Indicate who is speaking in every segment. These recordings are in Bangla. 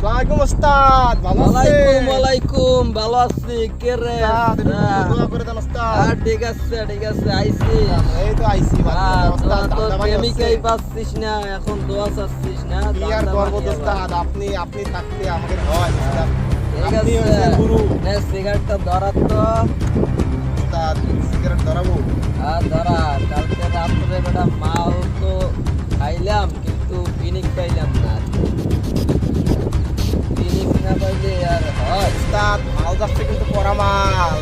Speaker 1: আসসালামু ওস্তাদ, ভালো আছেন?
Speaker 2: ওয়ালাইকুম ভালো আছি। কে রে?
Speaker 1: দোয়া করে দেন ওস্তাদ।
Speaker 2: ঠিক আছে আইছি।
Speaker 1: এই তো আইছি ওস্তাদ,
Speaker 2: তো
Speaker 1: দাদা ভাই
Speaker 2: প্রেমিকাই পাচ্ছিস না, এখন দোয়া চাচ্ছিস না।
Speaker 1: কি আর করব ওস্তাদ, আপনি থাকতে আমাদের হয় ওস্তাদ।
Speaker 2: ঠিক
Speaker 1: আপনি
Speaker 2: আছে,
Speaker 1: হচ্ছেন গুরু।
Speaker 2: সিগারেটটা ধরার তো।
Speaker 1: ওস্তাদ সিগারেট ধরাবো?
Speaker 2: ধরা। কালকে রাত্রে বেটা মাল তো খাইলাম, কিন্তু পিনিক পাইলাম না। পিনিক না পাইলে আর হয়?
Speaker 1: ওস্তাদ মাল যাচ্ছে কিন্তু পরা মাল।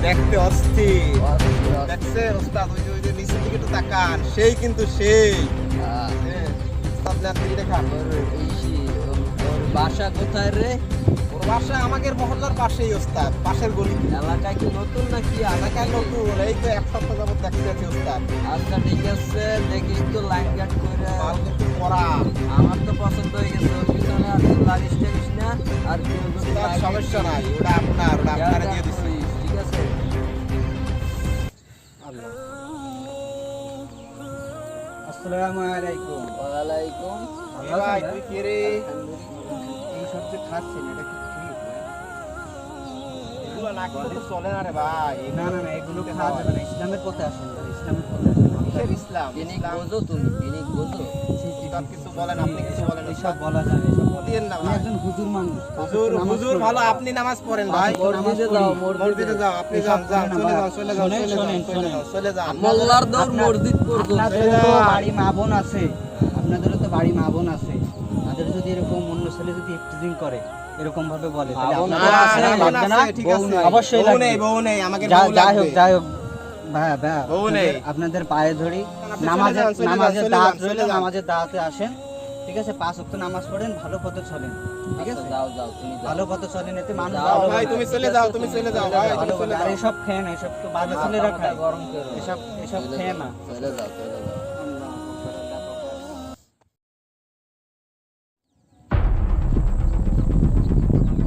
Speaker 1: দেখতে অস্থির। দেখছেন ওস্তাদ, ওই যে নিচের দিকে একটু তাকান, সেই কিন্তু সেই। ওস্তাদ নেন দিকে দেখান।
Speaker 2: ওর বাসা কোথায় রে?
Speaker 1: ওর বাসা আমাদের মহল্লার পাশেই ওস্তাদ, পাশের গলি।
Speaker 2: এলাকায় কি নতুন নাকি?
Speaker 1: এলাকায় নতুন, এই তো এক সপ্তাহ যাবত দেখতে আছি ওস্তাদ।
Speaker 2: আচ্ছা ঠিক আছে, দেখিস তো লাইন গার্ড করে।
Speaker 1: মাল কিন্তু পরা।
Speaker 2: আমার তো পছন্দ হয়ে গেছে। ওর পিছনে আর লাগিস টাগিস না। আর কেউ যদি
Speaker 1: ওস্তাদ
Speaker 2: লাগিয়ে
Speaker 1: সমস্যা নাই, ওটা আপনার দিয়ে দিচ্ছি।
Speaker 2: ঠিক আছে।
Speaker 3: আসসালামু আলাইকুম।
Speaker 2: ওয়ালাইকুম।
Speaker 1: এ ভাই তুই কে রে?
Speaker 3: এই সব যে খাচ্ছেন এটা কি ঠিক?
Speaker 1: এগুলো না খেলে তো চলে না রে ভাই।
Speaker 3: না এগুলো খাওয়া যাবে না। ইসলামের পথে আসেন, ইসলামের পথে আসেন।
Speaker 1: কিসের ইসলাম?
Speaker 2: পিনিক
Speaker 1: ইসলাম
Speaker 2: বোঝো তুমি? পিনিক বোঝো?
Speaker 1: ওস্তাদ কিছু বলেন, আপনি কিছু বলেন
Speaker 3: এসব
Speaker 1: ওস্তাদ।
Speaker 3: বলা যাবে, এসব বলা
Speaker 1: দিয়েন না
Speaker 3: আমি
Speaker 1: ভাই।
Speaker 3: একজন হুজুর মানুষ।
Speaker 1: হুজুর ভালো, আপনি নামাজ পড়েন ভাই।
Speaker 2: মসজিদে যাও,
Speaker 1: মসজিদে যাও, আপনি যান চলে যান।
Speaker 2: মোল্লার দৌড় মসজিদ পড়তো।
Speaker 3: আপনাদেরও তো বাড়ি মা বোন আছে, আপনাদেরও তো বাড়ি মা বোন আছে। তাদের যদি এরকম অন্য ছেলে যদি ইফতিজিং করে, এরকম ভাবে বলে, তাহলে
Speaker 2: বোন
Speaker 3: আপনাদের
Speaker 2: আছে,
Speaker 3: আসলে
Speaker 1: বোন
Speaker 3: লাগবে না?
Speaker 1: আছে, ঠিক আছে।
Speaker 3: অবশ্যই
Speaker 1: বউ
Speaker 3: লাগবে।
Speaker 1: নেই, আমাকে
Speaker 3: যাই
Speaker 1: বউ লাগবে।
Speaker 3: হোক ভাইয়া
Speaker 1: বউ নেই।
Speaker 3: আপনাদের পায়ে ধরি,
Speaker 1: আপনি
Speaker 3: নামাজের
Speaker 1: চলে যান,
Speaker 3: নামাজের
Speaker 1: চলে
Speaker 3: দাওয়াত
Speaker 1: যান,
Speaker 3: রইল,
Speaker 1: চলে যান।
Speaker 3: নামাজের দাওয়াতে আসেন। ঠিক আছে, 5 ওয়াক্ত নামাজ পড়েন, ভালো পথে চলেন। ঠিক আছে,
Speaker 2: যাও তুমি যাও।
Speaker 3: ভালো পথে চলেন, এতে মানুষ
Speaker 2: যাও
Speaker 3: ভালো
Speaker 1: ভাই
Speaker 3: হবে।
Speaker 1: তুমি চলে যাও, ভাই
Speaker 3: ভালো
Speaker 1: তুমি চলে
Speaker 3: হবে। আর
Speaker 1: যাও।
Speaker 3: এসব খেয়ে না, এসব তো বাজে ছেলেরা খায়।
Speaker 2: গরম করো।
Speaker 3: এসব খেয়ে না।
Speaker 2: চলে যাও।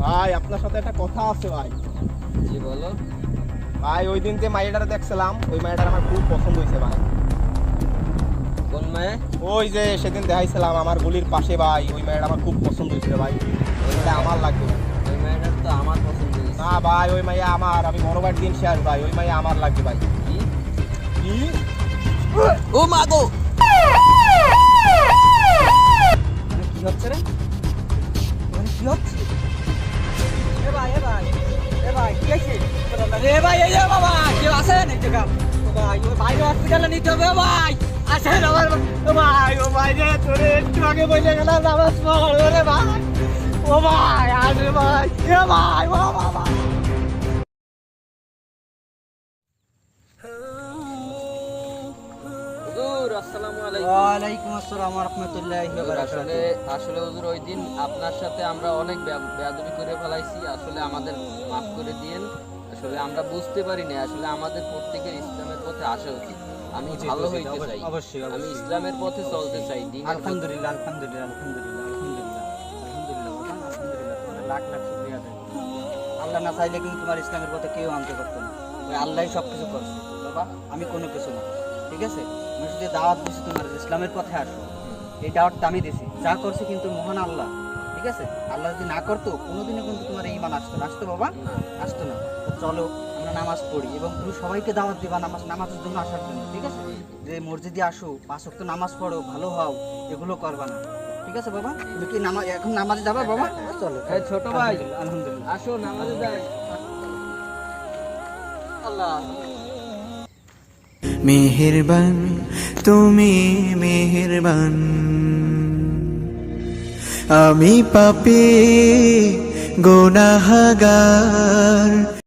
Speaker 1: ভাই আপনার সাথে একটা কথা আছে ভাই।
Speaker 2: জি বলো।
Speaker 1: ভাই ওই দিন যে মাইয়াটারে দেখছিলাম, ওই মাইয়াটার আমার খুব পছন্দ হয়েছে ভাই।
Speaker 2: কোন মেয়ে?
Speaker 1: ওই যে সেদিন দেখাইছিলাম আমার গলির পাশে ভাই, ওই মাইয়াটা আমার খুব পছন্দ হয়েছে ভাই। ওই মাইয়াটা আমার লাগবে।
Speaker 2: ওই মেয়েটার তো আমার পছন্দ হয়েছে।
Speaker 1: না ভাই ওই মাইয়া আমার, আমি বড়বার দিন শেয়ার ভাই, ওই মাইয়া আমার লাগবে ভাই।
Speaker 2: কি?
Speaker 1: কি?
Speaker 2: ও মা গো!
Speaker 3: মানে কি হচ্ছে রে? মানে কি হচ্ছে? এ ভাই কি হয়েছে?
Speaker 2: রে ভাই, এই যে বাবা, কেউ আছেন এই জায়গা?
Speaker 3: ও ভাই, ওই বাইরে হসপিটালে নিতে হবে। ও ভাই আসেন আমার। ও ভাই রে, তোরে একটু আগে বলে গেলাম নামাজ পড়। ওরে ভাই, ও ভাই আসে ভাই। এ ভাই, ও বাবা।
Speaker 2: হুজুর আসসালামু আলাইকুম।
Speaker 3: ওয়ালাইকুম আসসালাম ওয়া রাহমাতুল্লাহি ওয়া
Speaker 2: আসলে
Speaker 3: বারাকাতুহু।
Speaker 2: হুজুর ওই দিন আপনার সাথে আমরা অনেক বেয়াদবি করে ফেলাইছি। আসলে আমাদের মাফ করে দিয়েন। আসলে আমরা বুঝতে পারিনি, আসলে আমাদের প্রত্যেকের ইসলামের পথে আসা উচিত। আমি ভালো হইতে চাই,
Speaker 3: অবশ্যই
Speaker 2: আমি ইসলামের পথে চলতে চাই।
Speaker 3: আলহামদুলিল্লাহ তোমার লাখ শুকরিয়া দেয়। আল্লাহ না চাইলে কিন্তু তোমার ইসলামের পথে কেউ আনতে পারতো না। ওই আল্লাহই সব কিছু করছে বাবা, আমি কোনো কিছু না। ঠিক আছে, আমি শুধু দাওয়াত দিছি তোমার ইসলামের পথে আসো, এই দাওয়াতটা আমি দিছি। যা করছে কিন্তু মহান আল্লাহ। ঠিক আছে, আল্লাহ যদি না করতো কোনোদিনও কিন্তু তোমার এই ইমান আসতো বাবা, আসতো না। তো চলো আমরা নামাজ পড়ি, এবং তুমি সবাইকে দাওয়াত দিবা নামাজের জন্য আসার জন্য। ঠিক আছে, যে মসজিদে আসো, 5 ওয়াক্ত নামাজ পড়ো, ভালো হও, এগুলো করবা না। ঠিক আছে বাবা, তুমি কি এখন নামাজে যাবা বাবা? চলো
Speaker 2: এই ছোট ভাই,
Speaker 3: আলহামদুলিল্লাহ।
Speaker 2: আসো নামাজে যাই। আল্লাহ
Speaker 4: মেহেরবান, তুমি মেহেরবান। আমি পাপী গুনাহগার।